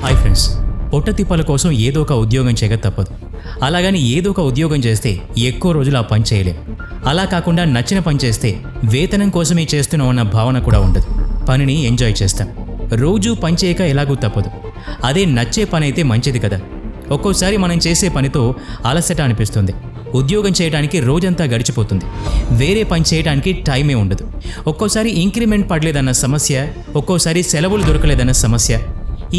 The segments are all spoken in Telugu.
హాయ్ ఫ్రెండ్స్, పొట్టతిప్పల కోసం ఏదో ఒక ఉద్యోగం చేయక తప్పదు. అలాగని ఏదో ఒక ఉద్యోగం చేస్తే ఎక్కువ రోజులు ఆ పని చేయలేం. అలా కాకుండా నచ్చిన పని చేస్తే వేతనం కోసమే చేస్తున్నామన్న భావన కూడా ఉండదు. పనిని ఎంజాయ్ చేస్తాం. రోజు పని చేయక ఎలాగూ తప్పదు. అదే నచ్చే పని అయితే మంచిది కదా. ఒక్కోసారి మనం చేసే పనితో అలసట అనిపిస్తుంది. ఉద్యోగం చేయడానికి రోజంతా గడిచిపోతుంది. వేరే పని చేయడానికి టైమే ఉండదు. ఒక్కోసారి ఇంక్రిమెంట్ పడలేదన్న సమస్య, ఒక్కోసారి సెలవులు దొరకలేదన్న సమస్య.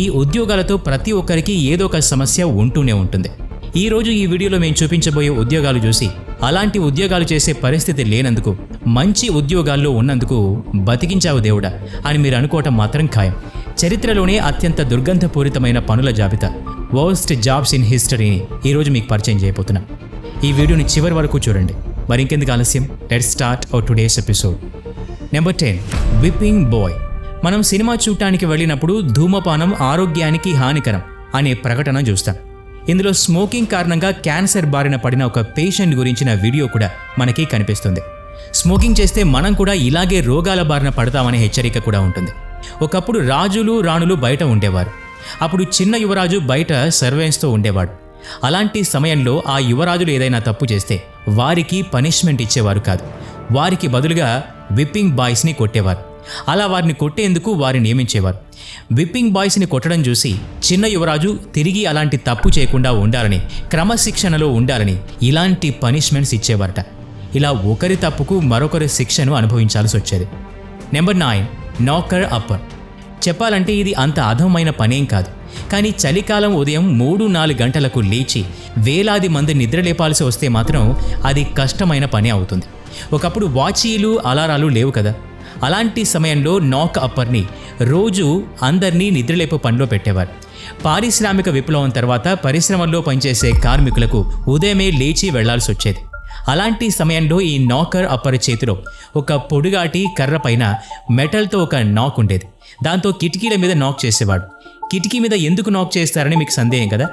ఈ ఉద్యోగాలతో ప్రతి ఒక్కరికి ఏదో ఒక సమస్య ఉంటూనే ఉంటుంది. ఈరోజు ఈ వీడియోలో మేము చూపించబోయే ఉద్యోగాలు చూసి అలాంటి ఉద్యోగాలు చేసే పరిస్థితి లేనందుకు, మంచి ఉద్యోగాల్లో ఉన్నందుకు బతికించావు దేవుడా అని మీరు అనుకోవటం మాత్రం ఖాయం. చరిత్రలోనే అత్యంత దుర్గంధపూరితమైన పనుల జాబితా, వర్స్ట్ జాబ్స్ ఇన్ హిస్టరీని ఈరోజు మీకు పరిచయం చేయబోతున్నాం. ఈ వీడియోని చివరి వరకు చూడండి. మరి ఇంకెందుకు ఆలస్యం, let's start our today's episode. Number 10, whipping boy. మనం సినిమా చూడటానికి వెళ్ళినప్పుడు ధూమపానం ఆరోగ్యానికి హానికరం అనే ప్రకటన చూస్తాం. ఇందులో స్మోకింగ్ కారణంగా క్యాన్సర్ బారిన పడిన ఒక పేషెంట్ గురించిన వీడియో కూడా మనకి కనిపిస్తుంది. స్మోకింగ్ చేస్తే మనం కూడా ఇలాగే రోగాల బారిన పడతామనే హెచ్చరిక కూడా ఉంటుంది. ఒకప్పుడు రాజులు రాణులు బయట ఉండేవారు. అప్పుడు చిన్న యువరాజు బయట సర్వెంట్స్తో ఉండేవాడు. అలాంటి సమయంలో ఆ యువరాజులు ఏదైనా తప్పు చేస్తే వారికి పనిష్మెంట్ ఇచ్చేవారు కాదు. వారికి బదులుగా విప్పింగ్ బాయ్స్ని కొట్టేవారు. అలా వారిని కొట్టేందుకు వారిని నియమించేవారు. విప్పింగ్ బాయ్స్ని కొట్టడం చూసి చిన్న యువరాజు తిరిగి అలాంటి తప్పు చేయకుండా ఉండాలని, క్రమశిక్షణలో ఉండాలని ఇలాంటి పనిష్మెంట్స్ ఇచ్చేవారట. ఇలా ఒకరి తప్పుకు మరొకరి శిక్షను అనుభవించాల్సి వచ్చేది. Number 9, knocker upper. చెప్పాలంటే ఇది అంత అధమైన పనేం కాదు. కానీ చలికాలం ఉదయం 3-4 గంటలకు లేచి వేలాది మంది నిద్రలేపాల్సి వస్తే మాత్రం అది కష్టమైన పని అవుతుంది. ఒకప్పుడు వాచీలు, అలారాలు లేవు కదా. అలాంటి సమయంలో నాక్ అప్పర్ని రోజు అందరినీ నిద్రలేపు పనిలో పెట్టేవారు. పారిశ్రామిక విప్లవం తర్వాత పరిశ్రమల్లో పనిచేసే కార్మికులకు ఉదయమే లేచి వెళ్లాల్సి వచ్చేది. అలాంటి సమయంలో ఈ నాకర్ అప్పర్ చేతిలో ఒక పొడుగాటి కర్ర పైన మెటల్తో ఒక నాక్ ఉండేది. దాంతో కిటికీల మీద నాక్ చేసేవాడు. కిటికీ మీద ఎందుకు నాక్ చేస్తారని మీకు సందేహం కదా.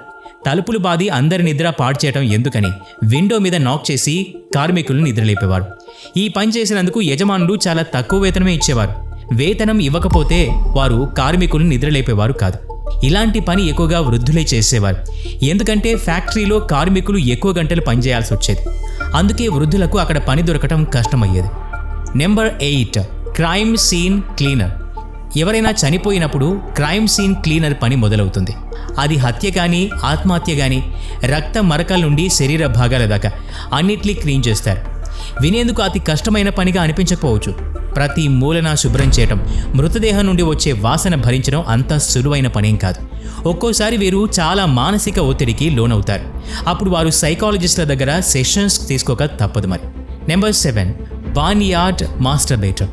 తలుపులు బాది అందరి నిద్ర పాడు చేయడం ఎందుకని విండో మీద నాక్ చేసి కార్మికులను నిద్రలేపేవారు. ఈ పని చేసినందుకు యజమానులు చాలా తక్కువ వేతనమే ఇచ్చేవారు. వేతనం ఇవ్వకపోతే వారు కార్మికులను నిద్రలేపేవారు కాదు. ఇలాంటి పని ఎక్కువగా వృద్ధులే చేసేవారు. ఎందుకంటే ఫ్యాక్టరీలో కార్మికులు ఎక్కువ గంటలు పనిచేయాల్సి వచ్చేది. అందుకే వృద్ధులకు అక్కడ పని దొరకటం కష్టమయ్యేది. Number 8, crime scene cleaner. ఎవరైనా చనిపోయినప్పుడు క్రైమ్ సీన్ క్లీనర్ పని మొదలవుతుంది. అది హత్య కానీ, ఆత్మహత్య కానీ, రక్త మరకల నుండి శరీర భాగాల దాకా అన్నిటినీ క్లీన్ చేస్తారు. వినేందుకు అతి కష్టమైన పనిగా అనిపించకపోవచ్చు. ప్రతి మూలన శుభ్రం చేయటం, మృతదేహం నుండి వచ్చే వాసన భరించడం అంత సులువైన పనేం కాదు. ఒక్కోసారి వీరు చాలా మానసిక ఒత్తిడికి లోనవుతారు. అప్పుడు వారు సైకాలజిస్టుల దగ్గర సెషన్స్ తీసుకోక తప్పదు మరి. నెంబర్ 7, బార్న్యార్డ్ మాస్టర్బేటర్.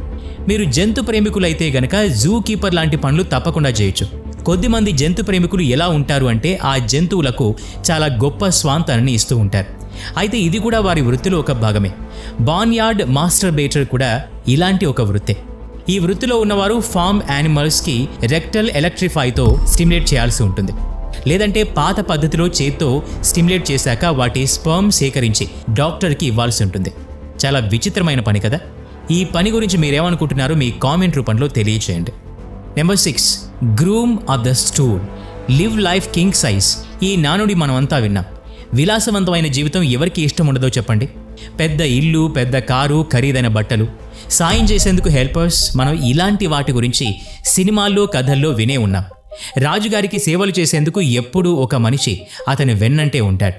మీరు జంతు ప్రేమికులైతే గనక జూ కీపర్ లాంటి పనులు తప్పకుండా చేయొచ్చు. కొద్దిమంది జంతు ప్రేమికులు ఎలా ఉంటారు అంటే ఆ జంతువులకు చాలా గొప్ప స్వాంతాన్ని ఇస్తూ ఉంటారు. అయితే ఇది కూడా వారి వృత్తిలో ఒక భాగమే. బార్న్యార్డ్ మాస్టర్బేటర్ కూడా ఇలాంటి ఒక వృత్తే. ఈ వృత్తిలో ఉన్నవారు ఫార్మ్ యానిమల్స్కి రెక్టల్ ఎలక్ట్రిఫైతో స్టిమ్యులేట్ చేయాల్సి ఉంటుంది. లేదంటే పాత పద్ధతిలో చేత్తో స్టిమ్యులేట్ చేశాక వాటి స్పర్మ్ సేకరించి డాక్టర్కి ఇవ్వాల్సి ఉంటుంది. చాలా విచిత్రమైన పని కదా. ఈ పని గురించి మీరేమనుకుంటున్నారో మీ కామెంట్ రూపంలో తెలియచేయండి. Number 6, groom of the stool. Live life king size. ఈ నానుడి మనమంతా విన్నాం. విలాసవంతమైన జీవితం ఎవరికి ఇష్టం ఉండదో చెప్పండి. పెద్ద ఇల్లు, పెద్ద కారు, ఖరీదైన బట్టలు, సాయం చేసేందుకు హెల్పర్స్, మనం ఇలాంటి వాటి గురించి సినిమాల్లో, కథల్లో వినే ఉన్నాం. రాజుగారికి సేవలు చేసేందుకు ఎప్పుడూ ఒక మనిషి అతని వెన్నంటే ఉంటాడు.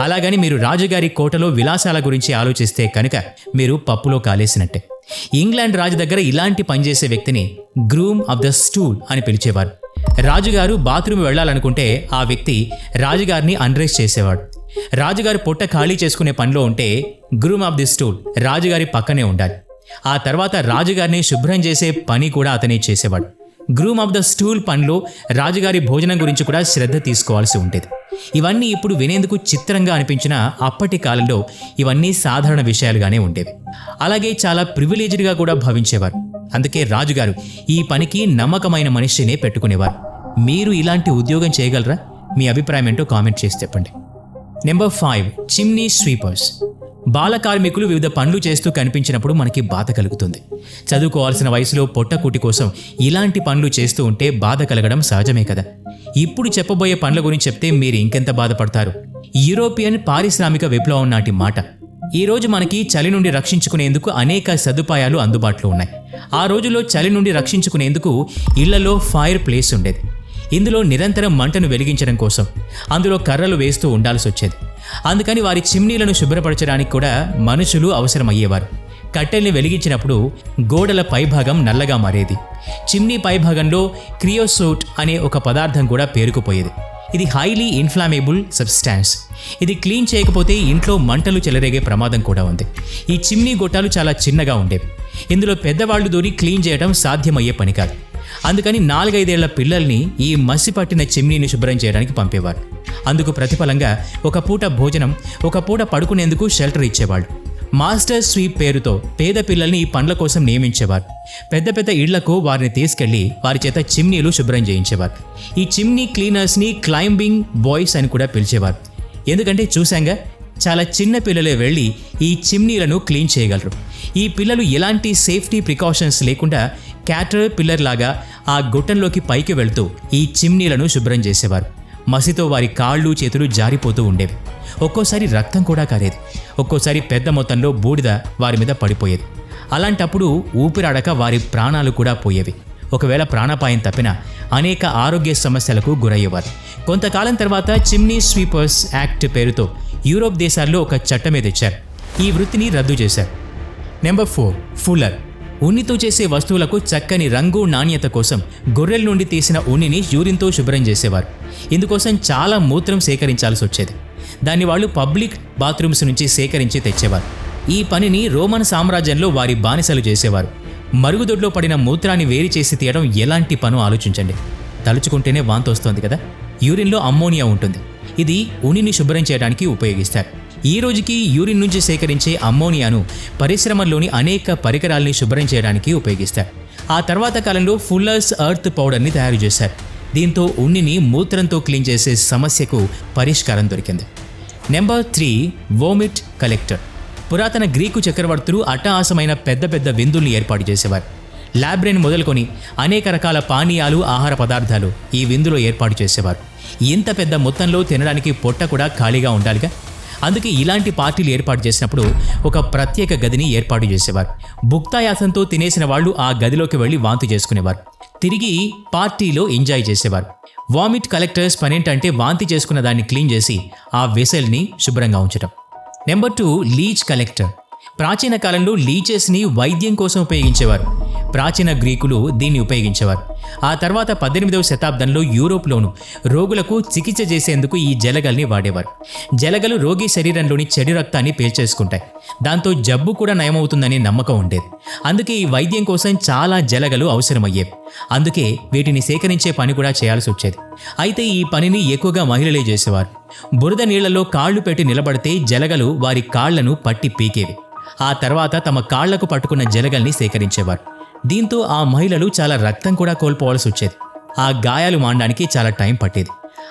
అలాగని మీరు రాజుగారి కోటలో విలాసాల గురించి ఆలోచిస్తే కనుక మీరు పప్పులో కాలేసినట్టే. ఇంగ్లాండ్ రాజు దగ్గర ఇలాంటి పనిచేసే వ్యక్తిని గ్రూమ్ ఆఫ్ ద స్టూల్ అని పిలిచేవారు. రాజుగారు బాత్రూమ్ వెళ్లాలనుకుంటే ఆ వ్యక్తి రాజుగారిని అన్డ్రెస్ చేసేవాడు. రాజుగారు పొట్ట ఖాళీ చేసుకునే పనిలో ఉంటే గ్రూమ్ ఆఫ్ ది స్టూల్ రాజుగారి పక్కనే ఉండాలి. ఆ తర్వాత రాజుగారిని శుభ్రం చేసే పని కూడా అతనే చేసేవాడు. గ్రూమ్ ఆఫ్ ద స్టూల్ పనిలో రాజుగారి భోజనం గురించి కూడా శ్రద్ధ తీసుకోవాల్సి ఉండేది. ఇవన్నీ ఇప్పుడు వినేందుకు చిత్రంగా అనిపించినా అప్పటి కాలంలో ఇవన్నీ సాధారణ విషయాలుగానే ఉండేవి. అలాగే చాలా ప్రివిలేజ్డ్గా కూడా భావించేవారు. అందుకే రాజుగారు ఈ పనికి నమ్మకమైన మనిషినే పెట్టుకునేవారు. మీరు ఇలాంటి ఉద్యోగం చేయగలరా? మీ అభిప్రాయం ఏంటో కామెంట్ చేసి చెప్పండి. Number 5, chimney sweepers. బాల కార్మికులు వివిధ పనులు చేస్తూ కనిపించినప్పుడు మనకి బాధ కలుగుతుంది. చదువుకోవాల్సిన వయసులో పొట్టకూటి కోసం ఇలాంటి పనులు చేస్తూ ఉంటే బాధ కలగడం సహజమే కదా. ఇప్పుడు చెప్పబోయే పనుల గురించి చెప్తే మీరు ఇంకెంత బాధపడతారు. యూరోపియన్ పారిశ్రామిక విప్లవం నాటి మాట. ఈరోజు మనకి చలి నుండి రక్షించుకునేందుకు అనేక సదుపాయాలు అందుబాటులో ఉన్నాయి. ఆ రోజుల్లో చలి నుండి రక్షించుకునేందుకు ఇళ్లలో ఫైర్ ప్లేస్ ఉండేది. ఇందులో నిరంతరం మంటను వెలిగించడం కోసం అందులో కర్రలు వేస్తూ ఉండాల్సి వచ్చేది. అందుకని వారి చిమ్నీలను శుభ్రపరచడానికి కూడా మనుషులు అవసరమయ్యేవారు. కట్టెల్ని వెలిగించినప్పుడు గోడల పైభాగం నల్లగా మారేది. చిమ్నీ పైభాగంలో క్రియోసోట్ అనే ఒక పదార్థం కూడా పేరుకుపోయేది. ఇది హైలీ ఇన్ఫ్లామేబుల్ సబ్స్టాన్స్. ఇది క్లీన్ చేయకపోతే ఇంట్లో మంటలు చెలరేగే ప్రమాదం కూడా ఉంది. ఈ చిమ్నీ గొట్టాలు చాలా చిన్నగా ఉండేవి. ఇందులో పెద్దవాళ్లు దూరి క్లీన్ చేయడం సాధ్యమయ్యే పని కాదు. అందుకని 4-5 ఏళ్ల పిల్లల్ని ఈ మసి పట్టిన చిమ్నీని శుభ్రం చేయడానికి పంపేవారు. అందుకు ప్రతిఫలంగా ఒక పూట భోజనం, ఒక పూట పడుకునేందుకు షెల్టర్ ఇచ్చేవాళ్ళు. మాస్టర్ స్వీప్ పేరుతో పేద పిల్లల్ని ఈ పనుల కోసం నియమించేవారు. పెద్ద పెద్ద ఇళ్లకు వారిని తీసుకెళ్లి వారి చేత చిమ్నీలు శుభ్రం చేయించేవారు. ఈ చిమ్నీ క్లీనర్స్ని క్లైంబింగ్ బాయ్స్ అని కూడా పిలిచేవారు. ఎందుకంటే చూశాంగా, చాలా చిన్న పిల్లలే వెళ్ళి ఈ చిమ్నీలను క్లీన్ చేయగలరు. ఈ పిల్లలు ఎలాంటి సేఫ్టీ ప్రికాషన్స్ లేకుండా క్యాటర్ పిల్లర్ లాగా ఆ గుట్టంలోకి పైకి వెళ్తూ ఈ చిమ్నీలను శుభ్రం చేసేవారు. మసితో వారి కాళ్ళు చేతులు జారిపోతూ ఉండేవి. ఒక్కోసారి రక్తం కూడా కారేది. ఒక్కోసారి పెద్ద మొత్తంలో బూడిద వారి మీద పడిపోయేది. అలాంటప్పుడు ఊపిరాడక వారి ప్రాణాలు కూడా పోయేవి. ఒకవేళ ప్రాణాపాయం తప్పినా అనేక ఆరోగ్య సమస్యలకు గురయ్యేవారు. కొంతకాలం తర్వాత చిమ్నీ స్వీపర్స్ యాక్ట్ పేరుతో యూరోప్ దేశాల్లో ఒక చట్టమే తెచ్చారు. ఈ వృత్తిని రద్దు చేశారు. Number 4, fuller. ఉన్నితో చేసే వస్తువులకు చక్కని రంగు, నాణ్యత కోసం గొర్రెల నుండి తీసిన ఉన్నిని యూరిన్తో శుభ్రం చేసేవారు. ఇందుకోసం చాలా మూత్రం సేకరించాల్సి వచ్చేది. దాన్ని వాళ్ళు పబ్లిక్ బాత్రూమ్స్ నుంచి సేకరించి తెచ్చేవారు. ఈ పనిని రోమన్ సామ్రాజ్యంలో వారి బానిసలు చేసేవారు. మరుగుదొడ్లో పడిన మూత్రాన్ని వేరు చేసి తీయడం ఎలాంటి పనో ఆలోచించండి. తలుచుకుంటేనే వాంతి వస్తోంది కదా. యూరిన్లో అమ్మోనియా ఉంటుంది. ఇది ఉన్నిని శుభ్రం చేయడానికి ఉపయోగిస్తారు. ఈ రోజుకి యూరిన్ నుంచి సేకరించే అమ్మోనియాను పరిశ్రమల్లోని అనేక పరికరాల్ని శుభ్రం చేయడానికి ఉపయోగిస్తారు. ఆ తర్వాత కాలంలో ఫుల్లర్స్ ఎర్త్ పౌడర్ని తయారు చేశారు. దీంతో ఉన్నిని మూత్రంతో క్లీన్ చేసే సమస్యకు పరిష్కారం దొరికింది. Number 3, vomit collector. పురాతన గ్రీకు చక్రవర్తులు అట్టహాసమైన పెద్ద పెద్ద విందుల్ని ఏర్పాటు చేసేవారు. లాబ్రెన్ మొదలుకొని అనేక రకాల పానీయాలు, ఆహార పదార్థాలు ఈ విందులో ఏర్పాటు చేసేవారు. ఇంత పెద్ద మొత్తంలో తినడానికి పొట్ట కూడా ఖాళీగా ఉండాలిగా. అందుకే ఇలాంటి పార్టీలు ఏర్పాటు చేసినప్పుడు ఒక ప్రత్యేక గదిని ఏర్పాటు చేసేవారు. భుక్తాయాసంతో తినేసిన వాళ్ళు ఆ గదిలోకి వెళ్ళి వాంతి చేసుకునేవారు. తిరిగి పార్టీలో ఎంజాయ్ చేసేవారు. వామిట్ కలెక్టర్స్ పనేంటంటే వాంతి చేసుకున్న దాన్ని క్లీన్ చేసి ఆ వెసల్ని శుభ్రంగా ఉంచడం. Number 2, Leach collector. ప్రాచీన కాలంలో లీచెస్ని వైద్యం కోసం ఉపయోగించేవారు. ప్రాచీన గ్రీకులు దీన్ని ఉపయోగించేవారు. ఆ తర్వాత 18వ శతాబ్దంలో యూరోప్లోను రోగులకు చికిత్స చేసేందుకు ఈ జలగల్ని వాడేవారు. జలగలు రోగి శరీరంలోని చెడు రక్తాన్ని పీల్చేసుకుంటాయి. దాంతో జబ్బు కూడా నయమవుతుందనే నమ్మకం ఉండేది. అందుకే ఈ వైద్యం కోసం చాలా జలగలు అవసరమయ్యేవి. అందుకే వీటిని సేకరించే పని కూడా చేయాల్సి వచ్చేది. అయితే ఈ పనిని ఎక్కువగా మహిళలే చేసేవారు. బురద నీళ్లలో కాళ్లు పెట్టి నిలబడితే జలగలు వారి కాళ్లను పట్టి పీకేవి. ఆ తర్వాత తమ కాళ్లకు పట్టుకున్న జలగల్ని సేకరించేవారు. దీంతో ఆ మహిళలు చాలా రక్తం కూడా కోల్పోవాల్సి వచ్చేది. ఆ గాయాలు మానడానికి చాలా టైం పట్టేది.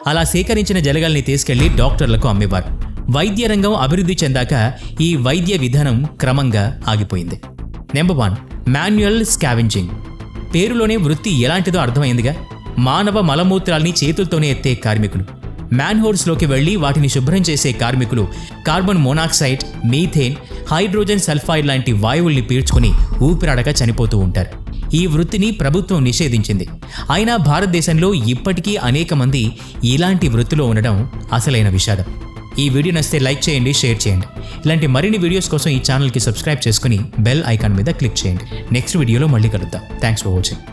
అలా సేకరించిన జలగల్ని తీసుకెళ్లి డాక్టర్లకు అమ్మేవారు. వైద్య రంగం అభివృద్ధి చెందాక ఈ వైద్య విధానం క్రమంగా ఆగిపోయింది. Number 1, manual scavenging. పేరులోనే వృత్తి ఎలాంటిదో అర్థమైందిగా. మానవ మలమూత్రాల్ని చేతులతోనే ఎత్తే కార్మికులు. మ్యాన్హోల్స్లోకి వెళ్లి వాటిని శుభ్రం చేసే కార్మికులు carbon monoxide, methane, hydrogen sulphide లాంటి వాయువుల్ని పీల్చుకుని ఊపిరాడక చనిపోతూ ఉంటారు. ఈ వృత్తిని ప్రభుత్వం నిషేధించింది. అయినా భారతదేశంలో ఇప్పటికీ అనేక మంది ఇలాంటి వృత్తిలో ఉండడం అసలైన విషాదం. ఈ వీడియో నచ్చితే లైక్ చేయండి, షేర్ చేయండి. ఇలాంటి మరిన్ని వీడియోస్ కోసం ఈ ఛానల్కి సబ్స్క్రైబ్ చేసుకుని బెల్ ఐకాన్ మీద క్లిక్ చేయండి. నెక్స్ట్ వీడియోలో మళ్ళీ కలుద్దాం. Thanks for watching.